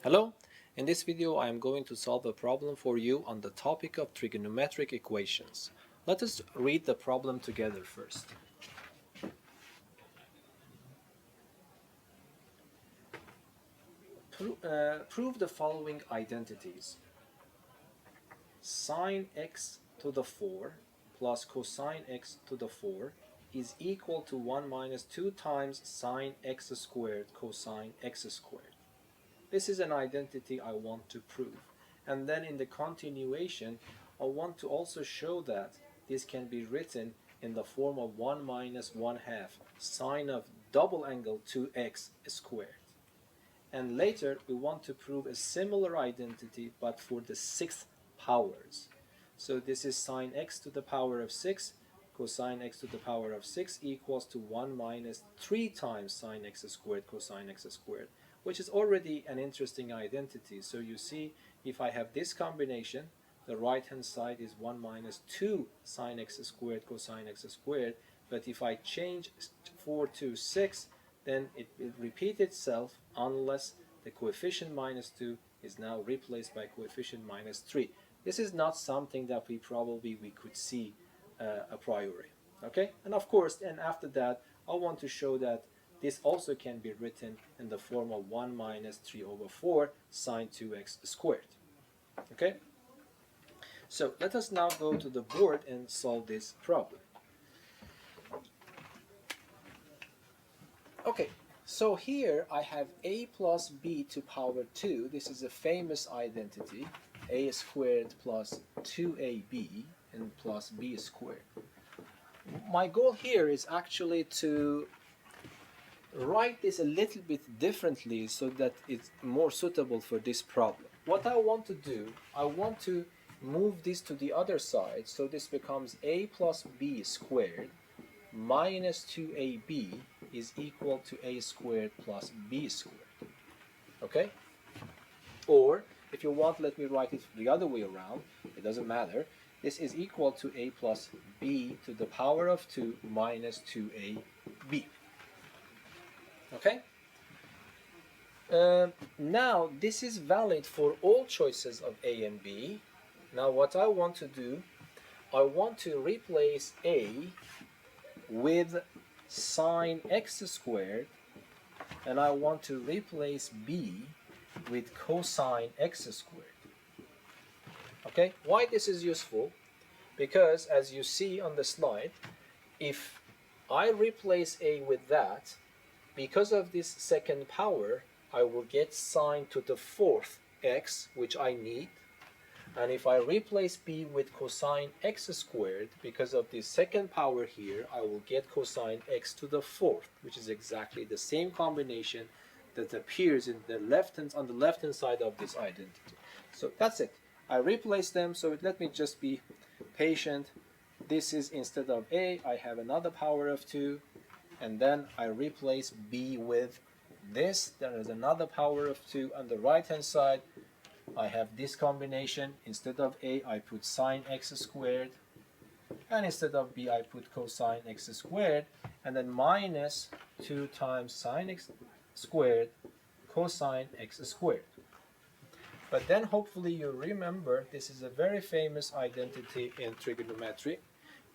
Hello, in this video I am going to solve a problem for you on the topic of trigonometric equations. Let us read the problem together first. Prove the following identities. Sine x to the 4 plus cosine x to the 4 is equal to 1 minus 2 times sine x squared cosine x squared. This is an identity I want to prove. And then in the continuation, I want to also show that this can be written in the form of 1 minus 1 half sine of double angle 2x squared. And later we want to prove a similar identity but for the sixth powers. So this is sine x to the power of 6 cosine x to the power of 6 equals to 1 minus 3 times sine x squared cosine x squared, which is already an interesting identity. So you see, if I have this combination, the right hand side is 1 minus 2 sine x squared cosine x squared, but if I change 4 to 6, then it will repeat itself unless the coefficient minus 2 is now replaced by coefficient minus 3. This is not something that we could see a priori. Okay, and of course, and after that, I want to show that this also can be written in the form of 1 minus 3 over 4 sine 2x squared. Okay, so let us now go to the board and solve this problem. Okay, so here I have a plus b to power 2. This is a famous identity, a squared plus 2ab and plus b squared. My goal here is actually to write this a little bit differently so that it's more suitable for this problem. What I want to do, I want to move this to the other side, so this becomes a plus b squared minus 2ab is equal to a squared plus b squared. Okay? Or, if you want, let me write it the other way around. It doesn't matter. This is equal to a plus b to the power of 2 minus 2ab. Okay? Now, this is valid for all choices of a and b. Now, what I want to do, I want to replace a with sine x squared, and I want to replace b with cosine x squared. Okay, why this is useful? Because as you see on the slide, if I replace a with that, because of this second power, I will get sine to the fourth x, which I need. And if I replace b with cosine x squared, because of the second power here, I will get cosine x to the fourth, which is exactly the same combination that appears in the on the left hand side of this identity. So that's it. I replace them, so let me just be patient. This is, instead of a, I have another power of 2, and then I replace b with this. There is another power of 2 on the right hand side. I have this combination. Instead of a, I put sine x squared, and instead of b, I put cosine x squared, and then minus 2 times sine x squared cosine x squared. But then hopefully you remember, this is a very famous identity in trigonometry.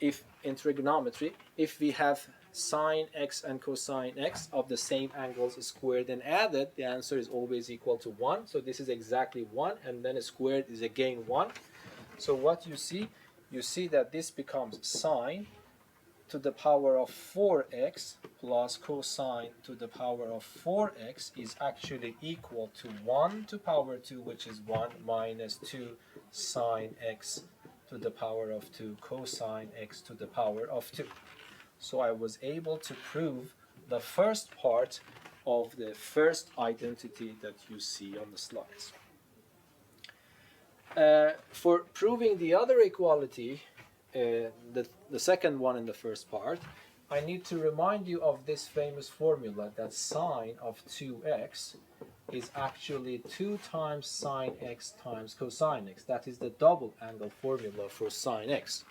In trigonometry, if we have sine x and cosine x of the same angles squared and added, the answer is always equal to 1. So this is exactly 1, and then a squared is again 1. So what you see that this becomes sine to the power of 4x plus cosine to the power of 4x is actually equal to 1 to power 2, which is 1 minus 2 sine x to the power of 2 cosine x to the power of 2. So I was able to prove the first part of the first identity that you see on the slides. For proving the other equality, the second one in the first part, I need to remind you of this famous formula that sine of 2x is actually 2 times sine x times cosine x. That is the double angle formula for sine x.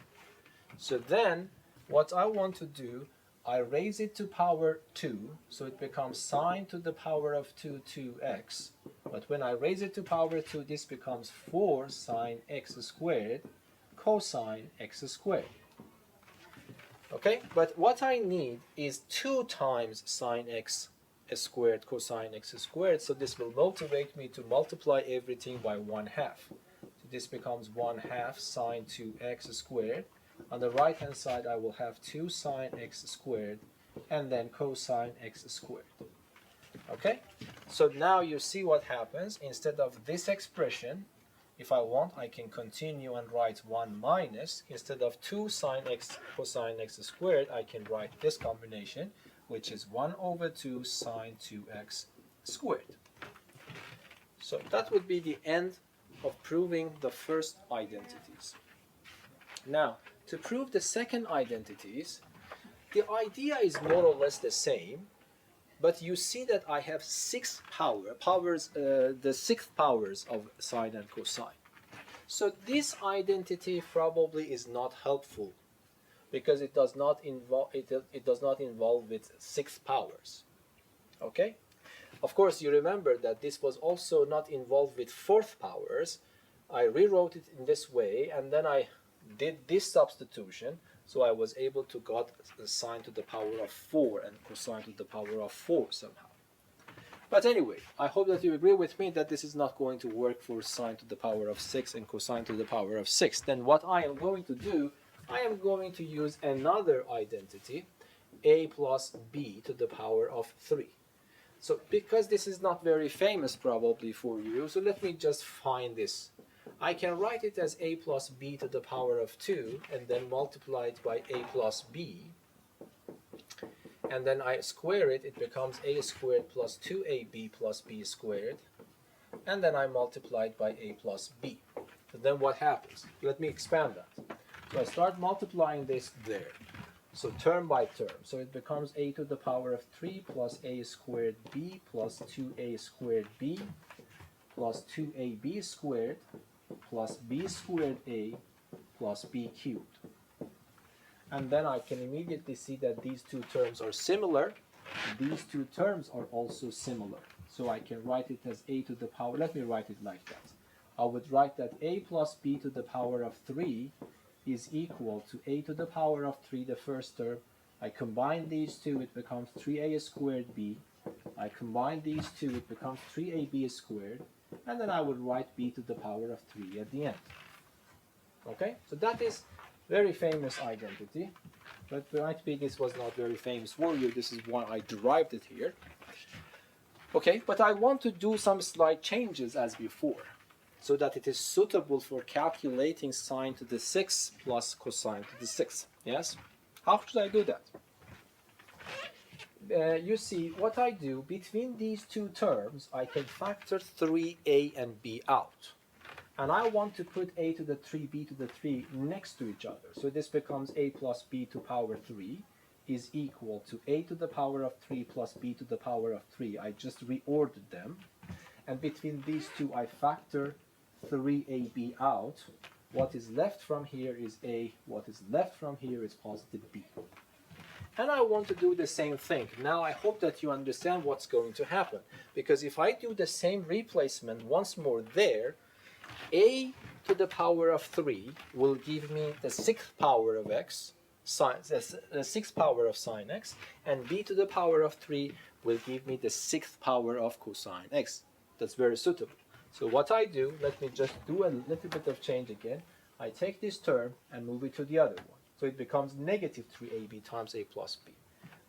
So then, what I want to do, I raise it to power 2, so it becomes sine to the power of 2x. But when I raise it to power 2, this becomes 4 sine x squared cosine x squared. Okay, but what I need is 2 times sine x squared cosine x squared, so this will motivate me to multiply everything by 1/2. So this becomes 1/2 sine 2x squared. On the right hand side I will have 2 sine x squared and then cosine x squared. Okay, so now you see what happens. Instead of this expression, if I want, I can continue and write 1 minus. Instead of 2 sine x cosine x squared, I can write this combination, which is 1 over 2 sine 2x squared. So that would be the end of proving the first identities. Now, to prove the second identities, the idea is more or less the same, but you see that I have the 6 powers of sine and cosine. So this identity probably is not helpful because it does not involve with 6 powers. Okay? Of course, you remember that this was also not involved with 4th powers. I rewrote it in this way, and then I did this substitution, so I was able to get the sine to the power of 4 and cosine to the power of 4 somehow. But anyway, I hope that you agree with me that this is not going to work for sine to the power of 6 and cosine to the power of 6. Then what I am going to do, I am going to use another identity, a plus b to the power of 3. So because this is not very famous probably for you, so let me just find this. I can write it as a plus b to the power of 2 and then multiply it by a plus b. And then I square it, it becomes a squared plus 2ab plus b squared. And then I multiply it by a plus b. So then what happens? Let me expand that. So I start multiplying this there. So term by term. So it becomes a to the power of 3 plus a squared b plus 2a squared b plus 2ab squared plus b squared a plus b cubed. And then I can immediately see that these two terms are similar. These two terms are also similar. So I can write it as a to the power, let me write it like that. I would write that a plus b to the power of 3 is equal to a to the power of 3, the first term. I combine these two, it becomes 3a squared b. I combine these two, it becomes 3ab squared. And then I would write b to the power of 3 at the end. Okay, so that is very famous identity, but might be this was not very famous for you. This is why I derived it here. Okay, but I want to do some slight changes as before, so that it is suitable for calculating sine to the 6 plus cosine to the 6. Yes? How should I do that? You see, what I do, between these two terms, I can factor 3a and b out. And I want to put a to the 3, b to the 3 next to each other. So this becomes a plus b to power 3 is equal to a to the power of 3 plus b to the power of 3. I just reordered them. And between these two, I factor 3ab out. What is left from here is a. What is left from here is positive b. And I want to do the same thing. Now I hope that you understand what's going to happen. Because if I do the same replacement once more there, a to the power of 3 will give me the 6th power of x, the 6th power of sine x, and b to the power of 3 will give me the 6th power of cosine x. That's very suitable. So what I do, let me just do a little bit of change again. I take this term and move it to the other one. So it becomes negative 3ab times a plus b.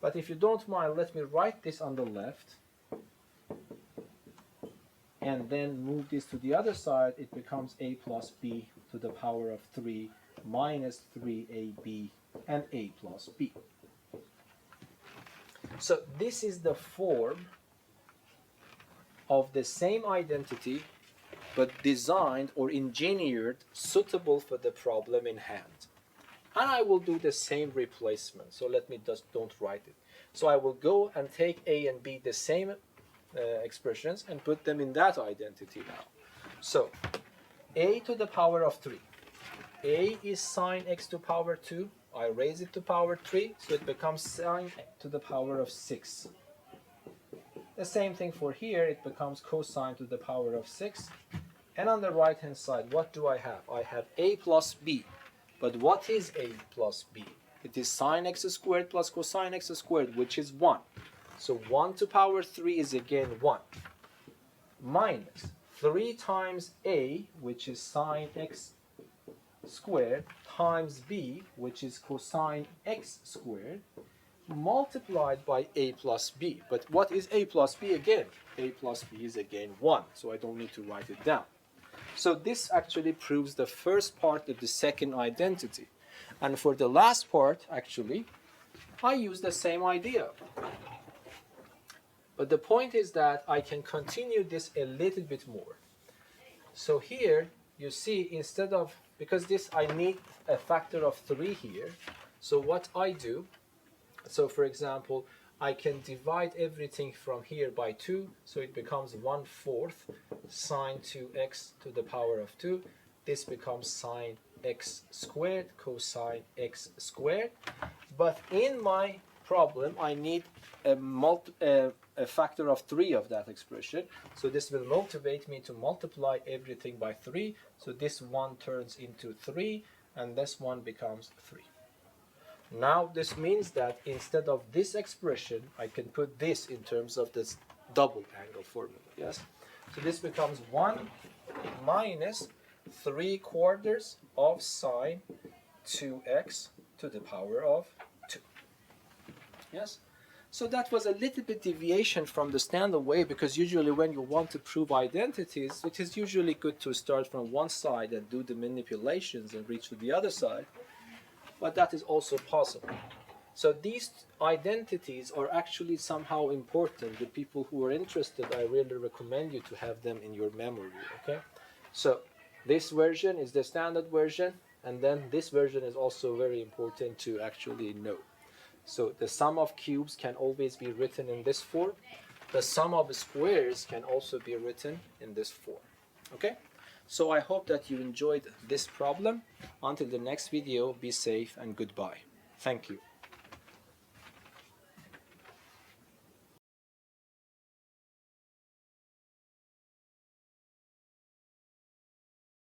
But if you don't mind, let me write this on the left and then move this to the other side. It becomes a plus b to the power of 3 minus 3ab and a plus b. So this is the form of the same identity but designed or engineered suitable for the problem in hand. And I will do the same replacement. So let me just don't write it. So I will go and take a and b, the same expressions, and put them in that identity now. So a to the power of 3. A is sine x to power 2. I raise it to power 3, so it becomes sine to the power of 6. The same thing for here, it becomes cosine to the power of 6. And on the right hand side, what do I have? I have a plus b. But what is a plus b? It is sine x squared plus cosine x squared, which is 1. So 1 to power 3 is again 1. Minus 3 times a, which is sine x squared, times b, which is cosine x squared, multiplied by a plus b. But what is a plus b again? A plus b is again 1, so I don't need to write it down. So this actually proves the first part of the second identity. And for the last part, actually, I use the same idea. But the point is that I can continue this a little bit more. So here, you see, instead of, because this I need a factor of 3 here, so what I do, so for example, I can divide everything from here by 2, so it becomes 1/4 sine 2x to the power of 2. This becomes sine x squared cosine x squared. But in my problem, I need a factor of 3 of that expression. So this will motivate me to multiply everything by 3. So this one turns into 3, and this one becomes 3. Now this means that instead of this expression, I can put this in terms of this double angle formula, yes? So this becomes 1 minus 3/4 of sine 2x to the power of 2. Yes? So that was a little bit deviation from the standard way, because usually when you want to prove identities, it is usually good to start from one side and do the manipulations and reach to the other side. But that is also possible. So these identities are actually somehow important. The people who are interested, I really recommend you to have them in your memory, okay? So this version is the standard version, and then this version is also very important to actually know. So the sum of cubes can always be written in this form. The sum of squares can also be written in this form, okay? So I hope that you enjoyed this problem. Until the next video, be safe and goodbye. Thank you.